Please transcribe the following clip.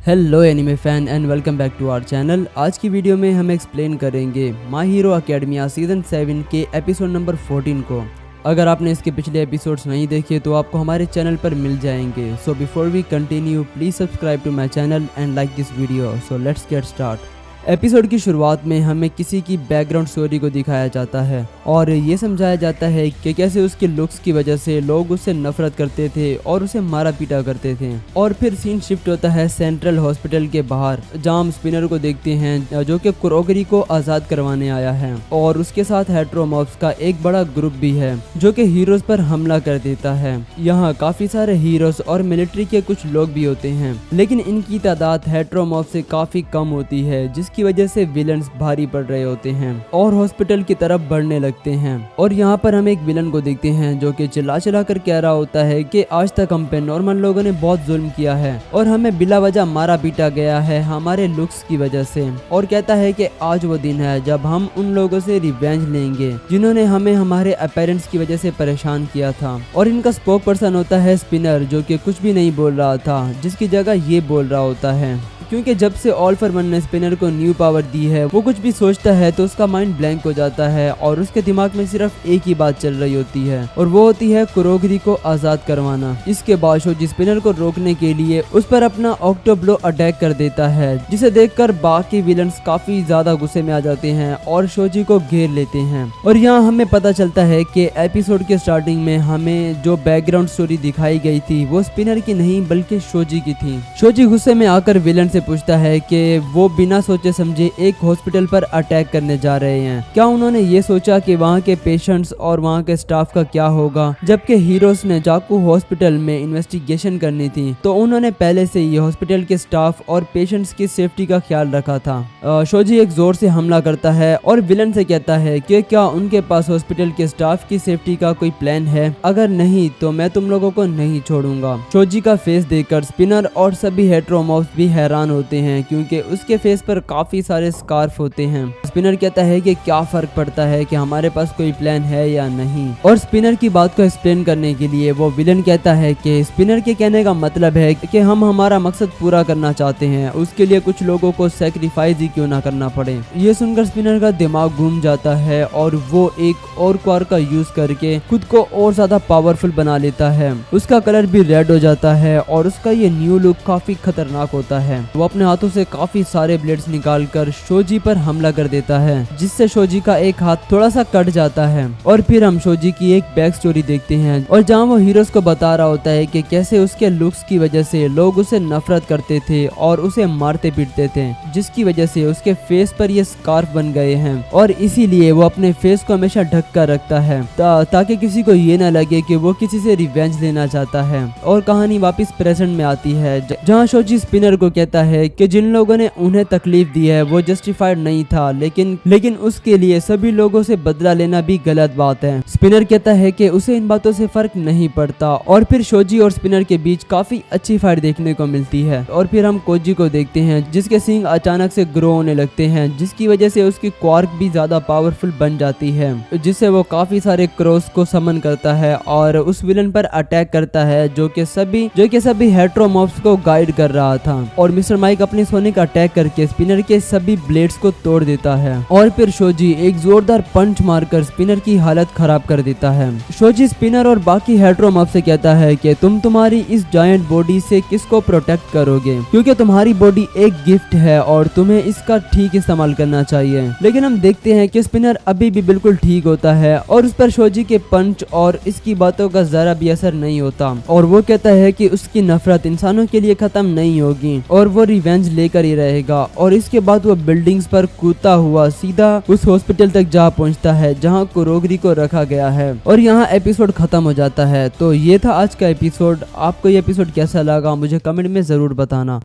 Hello anime fan and welcome back to our channel. आज की video में हम एक्सप्लेन करेंगे माय हीरो एकेडमिया सीजन 7 के एपिसोड नंबर 14 को। अगर आपने इसके पिछले एपिसोड्स नहीं देखे तो आपको हमारे चैनल पर मिल जाएंगे। So before we continue please subscribe to my channel and like this video. So let's get start. Episode की शुरुआत में हमें किसी की बैकग्राउंड स्टोरी को दिखाया जाता है और ये समझाया जाता है कि कैसे उसके लुक्स की वजह से लोग उससे नफरत करते थे और उसे मारा पीटा करते थे। और फिर सीन शिफ्ट होता है सेंट्रल हॉस्पिटल के बाहर, जहां हम स्पिनर को देखते हैं जो कि क्रोगरी को आज़ाद करवाने आया है और उसके साथ हेट्रोमॉब्स का एक बड़ा ग्रुप भी है जो कि हीरोज पर हमला कर देता है। यहाँ काफी सारे हीरोज और मिलिट्री के कुछ लोग भी होते हैं, लेकिन इनकी तादाद हेट्रोमॉब से काफी कम होती है, जिसकी वजह से विलन्स भारी पड़ रहे होते हैं और हॉस्पिटल की तरफ बढ़ने लगते हैं। और यहाँ पर हम एक विलन को देखते हैं जो कि चिल्ला चिल्ला कर कह रहा होता है कि आज तक हम पे नॉर्मल लोगों ने बहुत जुल्म किया है और हमें बिला वजह मारा पीटा गया है हमारे लुक्स की वजह से, और कहता है कि आज वो दिन है जब हम उन लोगों से रिवेंज लेंगे जिन्होंने हमें हमारे अपीयरेंस की वजह से परेशान किया था। और इनका स्पोक पर्सन होता है स्पिनर, जो कि कुछ भी नहीं बोल रहा था, जिसकी जगह ये बोल रहा होता है, क्योंकि जब से ऑल फॉर वन ने स्पिनर को न्यू पावर दी है वो कुछ भी सोचता है तो उसका माइंड ब्लैंक हो जाता है और उसके दिमाग में सिर्फ एक ही बात चल रही होती है और वो होती है क्रोगरी को आजाद करवाना। इसके बाद शोजी स्पिनर को रोकने के लिए उस पर अपना ऑक्टोब्लो अटैक कर देता है, जिसे देखकर बाकी विलन्स काफी ज्यादा गुस्से में आ जाते हैं और शोजी को घेर लेते हैं। और यहाँ हमें पता चलता है कि एपिसोड के स्टार्टिंग में हमें जो बैकग्राउंड स्टोरी दिखाई गई थी वो स्पिनर की नहीं बल्कि शोजी की थी। शोजी गुस्से में आकर विलन से पूछता है कि वो बिना सोचे समझे एक हॉस्पिटल पर अटैक करने जा रहे हैं। क्या उन्होंने ये सोचा कि वहाँ के पेशेंट्स और वहाँ के स्टाफ का क्या होगा? जबकि हीरोज ने जाकू हॉस्पिटल में इन्वेस्टिगेशन करनी थी तो उन्होंने पहले से ही हॉस्पिटल के स्टाफ और पेशेंट्स की सेफ्टी का ख्याल रखा था। शोजी एक जोर से हमला करता है और विलन से कहता है कि क्या उनके पास हॉस्पिटल के स्टाफ की सेफ्टी का कोई प्लान है? अगर नहीं तो मैं तुम लोगों को नहीं छोड़ूंगा। शोजी का फेस देखकर स्पिनर और सभी हेट्रोमॉब्स भी हैरान होते हैं क्योंकि उसके फेस पर काफी सारे स्कार्फ होते हैं। स्पिनर कहता है कि क्या फर्क पड़ता है कि हमारे पास कोई प्लान है या नहीं। और स्पिनर की बात को एक्सप्लेन करने के लिए वो विलन कहता है कि स्पिनर के कहने का मतलब है कि हम हमारा मकसद पूरा करना चाहते हैं, उसके लिए कुछ लोगों को सैक्रिफाइस ही क्यों ना करना पड़े। ये सुनकर स्पिनर का दिमाग घूम जाता है और वो एक और क्वार का यूज करके खुद को और ज्यादा पावरफुल बना लेता है। उसका कलर भी रेड हो जाता है और उसका ये न्यू लुक काफी खतरनाक होता है। वो अपने हाथों से काफी सारे ब्लेड्स निकालकर शोजी पर हमला कर देता है, जिससे शोजी का एक हाथ थोड़ा सा कट जाता है। और फिर हम शोजी की एक बैक स्टोरी देखते हैं और जहां वो हीरोज को बता रहा होता है कि कैसे उसके लुक्स की वजह से लोग उसे नफरत करते थे और उसे मारते पीटते थे, जिसकी वजह से उसके फेस पर ये स्कार्फ बन गए हैं और इसीलिए वो अपने फेस को हमेशा ढक कर रखता है ताकि किसी को ये न लगे कि वो किसी से रिवेंज लेना चाहता है। और कहानी वापस प्रेजेंट में आती है जहाँ शोजी स्पिनर को कहता है कि जिन लोगों ने उन्हें तकलीफ दी है वो जस्टिफाइड नहीं था, लेकिन उसके लिए सभी लोगों से बदला लेना भी गलत बात है। स्पिनर कहता है कि उसे इन बातों से फर्क नहीं पड़ता और फिर शोजी और स्पिनर के बीच काफी अच्छी फाइट देखने को मिलती है। और फिर हम कोजी को देखते हैं जिसके सींग अचानक से ग्रो होने लगते हैं, जिसकी वजह से उसकी क्वार्क भी ज्यादा पावरफुल बन जाती है, जिससे वो काफी सारे क्रोस को समन करता है और उस विलन पर अटैक करता है जो कि सभी हेट्रोमॉब्स को गाइड कर रहा था। और मिस्टर माइक अपने सोनिक अटैक करके स्पिनर के सभी ब्लेड्स को तोड़ देता है और फिर शोजी एक जोरदार पंच मारकर स्पिनर की हालत खराब कर देता है। शोजी स्पिनर और बाकी हेट्रोमॉब से कहता है कि तुम तुम्हारी इस जायंट बॉडी से किसको प्रोटेक्ट करोगे, क्योंकि तुम्हारी बॉडी एक गिफ्ट है और तुम्हें इसका ठीक इस्तेमाल करना चाहिए। लेकिन हम देखते हैं कि स्पिनर अभी भी बिल्कुल ठीक होता है और उस पर शोजी के पंच और इसकी बातों का जरा भी असर नहीं होता और वो कहता है कि उसकी नफरत इंसानों के लिए खत्म नहीं होगी और वो रिवेंज लेकर ही रहेगा। और इसके बाद वो बिल्डिंग्स पर कूदता हुआ सीधा उस हॉस्पिटल तक जा पहुंचता है जहां क्रोगरी को रखा गया है और यहाँ एपिसोड खत्म हो जाता है। तो ये था आज का एपिसोड। आपको ये एपिसोड कैसा लगा मुझे कमेंट में जरूर बताना।